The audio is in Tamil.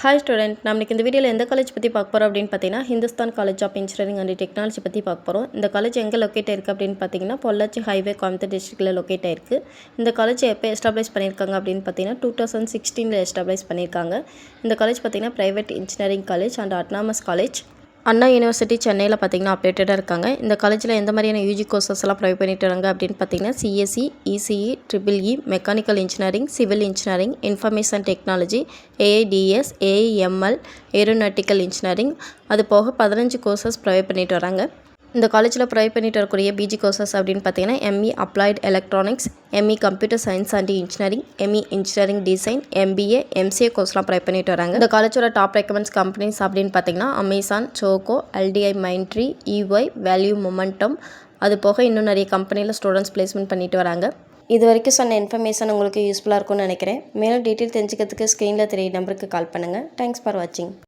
ஹாய் ஸ்டூடெண்ட், நம்ம இந்த வீடியோவில் எந்த காலேஜ் பற்றி பார்க்க போகிறோம் அப்படின்னு பார்த்தீங்கன்னா Hindustan college of engineering and technology பற்றி பார்க்க போகிறோம். இந்த காலேஜ் எங்கே லொக்கேட் இருக்குது அப்படின்னு பார்த்தீங்கன்னா பொள்ளாச்சி ஹைவே கோயம்புத்தூர் டிஸ்ட்ரிக்டில் லொக்கேட் ஆயிருக்கு. இந்த காலேஜ் எப்போ எஸ்டாப்ளிஷ் பண்ணியிருக்காங்க அப்படின்னு பார்த்தீங்கன்னா 2016 எஸ்டாப்ளிஷ் பண்ணியிருக்காங்க. இந்த காலேஜ் பார்த்தீங்கன்னா private engineering college and autonomous college. Anna university சென்னையில் பார்த்தீங்கன்னா அப்டேட்டடாக இருக்காங்க. இந்த காலேஜில் எந்த மாதிரியான யூஜி கோர்சஸ் எல்லாம் ப்ரொவைட் பண்ணிட்டு வராங்க அப்படின்னு பார்த்தீங்கன்னா CSE, ECE, triple E, mechanical engineering, civil engineering, information technology, AIDS, AIML, aeronautical engineering, அது போக 15 கோர்சஸ் ப்ரொவைட் பண்ணிட்டு வராங்க. இந்த காலேஜில் ப்ரொவைட் பண்ணிட்டு வரக்கூடிய பிஜி கோர்சஸ் அப்படின்னு பார்த்தீங்கன்னா ME applied electronics, ME computer science and engineering, ME engineering design, MBA, MCA கோர்ஸ்லாம் ப்ரொவைட் பண்ணிட்டு வராங்க. இந்த காலேஜோட டாப் ரெக்கமெண்ட்ஸ் கம்பெனிஸ் அப்படின்னு பார்த்தீங்கன்னா Amazon, Zoho, LTI Mindtree, EY, value momentum, அது போக இன்னும் நிறைய கம்பெனியில் ஸ்டூடெண்ட்ஸ் பிளேஸ்மெண்ட் பண்ணிட்டு வராங்க. இது வரைக்கும் சொன்ன இன்ஃபர்மேஷன் உங்களுக்கு யூஸ்ஃபுல்லாக இருக்கும்னு நினைக்கிறேன். மேலும் டீட்டெயில் தெரிஞ்சுக்கிறதுக்கு ஸ்க்ரீனில் தெரிய நம்பருக்கு கால் பண்ணுங்கள். தேங்க்ஸ் ஃபார் வாட்சிங்.